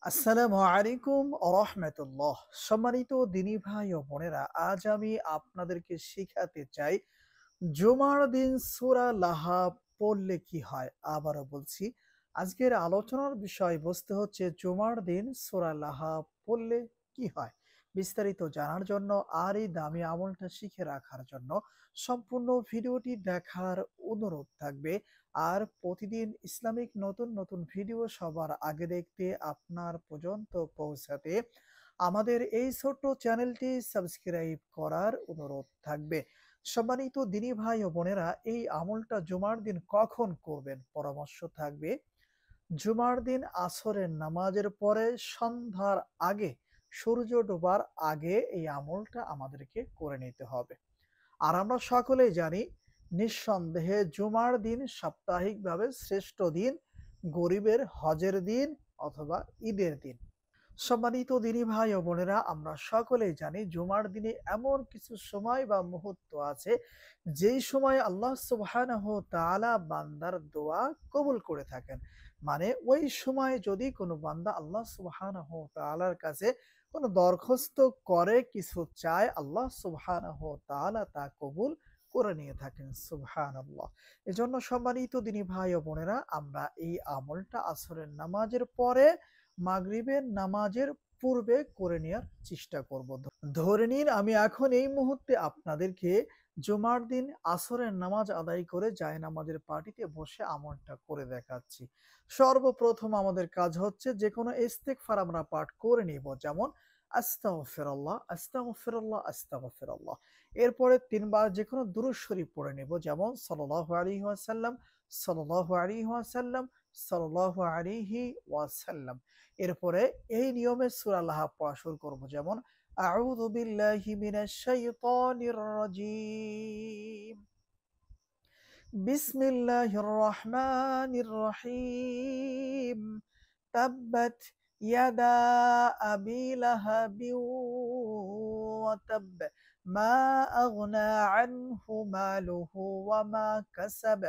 আসসালামু আলাইকুম রাহমাতুল্লাহ। সম্মানিত দিনী ভাই ও বোনেরা, আজ আমি আপনাদেরকে শিখাতে চাই জুমার দিন সূরা লাহা পড়লে কি হয়। আবারও বলছি, আজকের আলোচনার বিষয়বস্তু হচ্ছে জুমার দিন সূরা লাহা পড়লে কি হয়। বিস্তারিত জানার জন্য আর এই দামি আমলটা শিখে রাখার জন্য সম্পূর্ণ ভিডিওটি দেখার অনুরোধ থাকবে। আর প্রতিদিন ইসলামিক নতুন নতুন ভিডিও সবার আগে দেখতে আপনার পর্যন্ত পৌঁছাতে আমাদের এই ছোট্ট চ্যানেলটি সাবস্ক্রাইব করার অনুরোধ থাকবে। সম্মানিত দিনী ভাই ও বোনেরা, এই আমলটা জুমার দিন কখন করবেন পরামর্শ থাকবে। জুমার দিন আসরের নামাজের পরে সন্ধ্যার আগে, সূর্য ডোবার আগে এই আমলটা আমাদেরকে করে নিতে হবে। আর আমরা সকলেই জানি, নিঃসন্দেহে জুমার দিন সাপ্তাহিকভাবে শ্রেষ্ঠ দিন, গরিবের হজের দিন অথবা ঈদের দিন। সম্মানিত দিনী ভাই ও বোনেরা, আমরা সকলেই জানি জুমার দিনে এমন কিছু সময় বা মুহূর্ত আছে যেই সময় আল্লাহ সুবহানাহু ওয়া তাআলা বান্দার দোয়া কবুল করে থাকেন। মানে ওই সময় যদি কোনো বান্দা আল্লাহ সুবহানাহু ওয়া তাআলার কাছে কোনো দরখাস্ত করে, কিছু চায়, আল্লাহ সুবহানাহু ওয়া তাআলা তা কবুল করে নিয়ে থাকেন। সুবহানাল্লাহ। এজন্য সম্মানিত দিনী ভাই ও বোনেরা, আমরা এই আমলটা আসরের নামাজের পরে, মাগরিবের নামাজের পূর্বে করে নেয়ার চেষ্টা করব। ধরে নিন আমি এখন এই মুহূর্তে আপনাদেরকে জুমার দিন আসরের নামাজ আদায় করে জায়নামাজের পাটিতে বসে আমলটা করে দেখাচ্ছি। সর্বপ্রথম আমাদের কাজ হচ্ছে যেকোনো ইস্তেগফার আমরা পাঠ করে নিব। যেমন আস্তাগফিরুল্লাহ, আস্তাগফিরুল্লাহ, আস্তাগফিরুল্লাহ। এরপরে ৩ বার যেকোনো দুরূদ শরীফ পড়ে নিব। যেমন সাল্লাল্লাহু আলাইহি ওয়াসাল্লাম, সাল্লাল্লাহু আলাইহি ওয়াসাল্লাম, সাল্লাল্লাহু আলাইহি ওয়াসাল্লাম। এরপরে এই নিয়মে সূরা লাহাব পড়া শুরু করব। যেমন আউযু বিল্লাহি মিনাশ শাইতানির রাজীম। বিসমিল্লাহির রহমানির রহিম। তাব্বাত ইয়াদা আবি লাহাবিন ওয়া তাব। মা আগনা আনহু মালুহু ওয়া মা কাসাব।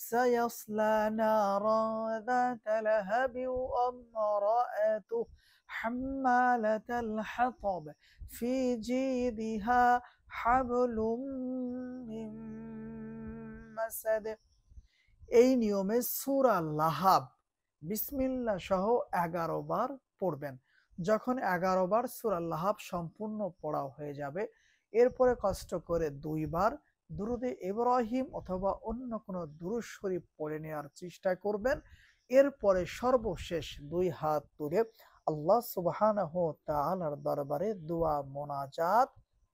সায়াসলা নারান যাতা লাহাবিন ওয়া ইমরাআতুহু হাম্মালাতাল হাতাব ফি জিদিহা হাবলুম মিন মাসাদ। এই নিয়মে সূরা লাহাব বিসমিল্লাহ সহ ১১ বার পড়বেন। যখন ১১ বার সূরা লাহাব সম্পূর্ণ পড়া হয়ে যাবে, এরপরে কষ্ট করে ২ বার দুরুদে ইব্রাহিম অথবা অন্য কোনো দুরূদ শরীফ পড়ে নেওয়ার চেষ্টা করবেন। এরপরে সর্বশেষ ২ হাত তুলে আল্লাহ সুবহানাহু ওয়া তাআলার দরবারে দোয়া মোনাজাত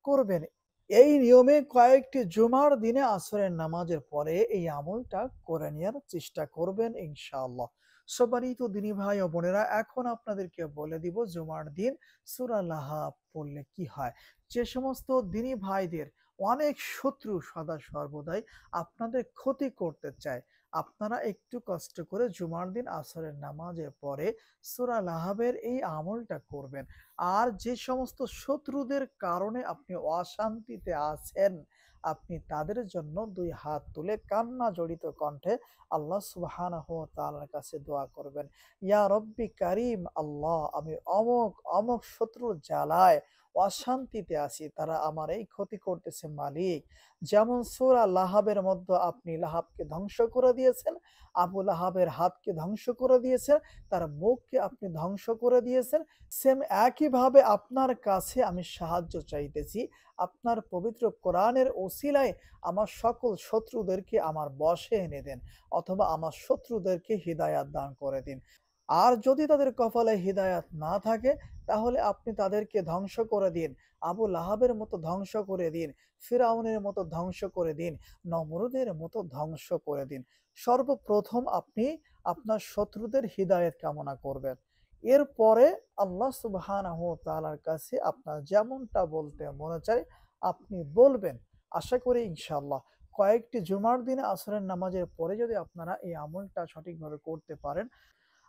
করবেন। এই নিয়মে কয়েকটি জুমার দিনে আসরের নামাজের পরে এই আমলটা করে নেয়ার চেষ্টা করবেন ইনশাআল্লাহ। সম্মানিত দিনী ভাই ও বোনেরা, এখন আপনাদেরকে বলে দিব জুমার দিন সূরা লাহাব পড়লে কি হয়। যে সমস্ত দিনী ভাইদের অনেক শত্রু সদা সর্বদাই আপনাদের ক্ষতি করতে চায়, আপনারা একটু কষ্ট করে জুমার দিন আসরের নামাজের পরে সূরা লাহাবের এই আমলটা করবেন। আর যে সমস্ত শত্রুদের কারণে আপনি অশান্তিতে আছেন, আপনি তাদের জন্য ২ হাত তুলে কান্না জড়িত কণ্ঠে আল্লাহ সুবহানাহু ওয়া তাআলার কাছে দোয়া করবেন। ইয়া রব্বি কারীম, আল্লাহ আমি অমুক, অমুক শত্রুর জ্বালায় অশান্তিতে আছি। তারা আমার এই ক্ষতি করতেছে মালিক। যেমন সূরা লাহাবের মধ্যে আপনি লাহাবকে ধ্বংস করে দিয়েছেন, আবু লাহাবের হাতকে ধ্বংস করে দিয়েছেন, তার মুখকে আপনি ধ্বংস করে দিয়েছেন। সেম একইভাবে আপনার কাছে আমি সাহায্য চাইতেছি। আপনার পবিত্র কোরআনের ওসিলায় আমার সকল শত্রুদেরকে আমার বশে এনে দেন, অথবা আমার শত্রুদেরকে হিদায়াত দান করে দিন। আর যদি তাদের কপালে হিদায়াত না থাকে, তাহলে আপনি তাদেরকে ধ্বংস করে দিন। আবু লাহাবের মতো ধ্বংস করে দিন, ফিরআউনের মতো ধ্বংস করে দিন, নমরুদের মতো ধ্বংস করে দিন। সর্বপ্রথম আপনি আপনার শত্রুদের হিদায়াত কামনা করবেন। এরপরে আল্লাহ সুবহানাহু ওয়া তাআলার কাছে আপনার যেমনটা বলতে মনে চায় আপনি বলবেন। আশা করি ইনশাআল্লাহ কয়েকটি জুমার দিনে আসরের নামাজের পরে যদি আপনারা এই আমলটা সঠিকভাবে করতে পারেন,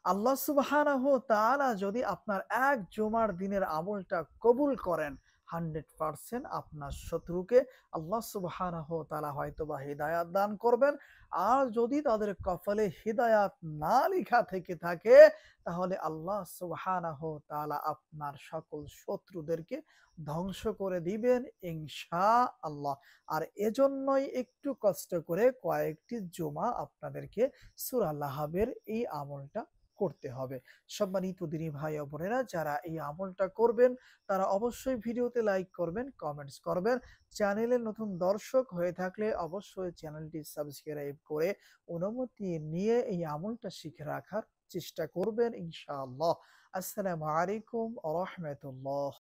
আল্লাহ সুবহানাহু ওয়া তাআলা যদি আপনার এক জুমার দিনের আমলটা কবুল করেন, 100% আপনার শত্রুকে আল্লাহ সুবহানাহু ওয়া তাআলা হয়তোবা হিদায়াত দান করবেন। আর যদি তাদের কপালে হিদায়াত না লিখা থেকে থাকে, তাহলে আল্লাহ সুবহানাহু ওয়া তাআলা আপনার সকল শত্রুদেরকে ধ্বংস করে দিবেন ইনশাআল্লাহ। আর এজন্যই একটু কষ্ট করে কয়েকটি জুমা আপনাদেরকে সূরা লাহাবের এই আমলটা করতে হবে। সম্মানিত দিনী ভাই ও বোনেরা, যারা এই আমলটা করবেন তারা অবশ্যই ভিডিওতে লাইক করবেন, কমেন্টস করবেন। চ্যানেলে নতুন দর্শক হয়ে থাকলে অবশ্যই চ্যানেলটি সাবস্ক্রাইব করে অনুমতি নিয়ে এই আমলটা শিখে রাখার চেষ্টা করবেন ইনশাআল্লাহ। আসসালামু আলাইকুম ওয়া রাহমাতুল্লাহ।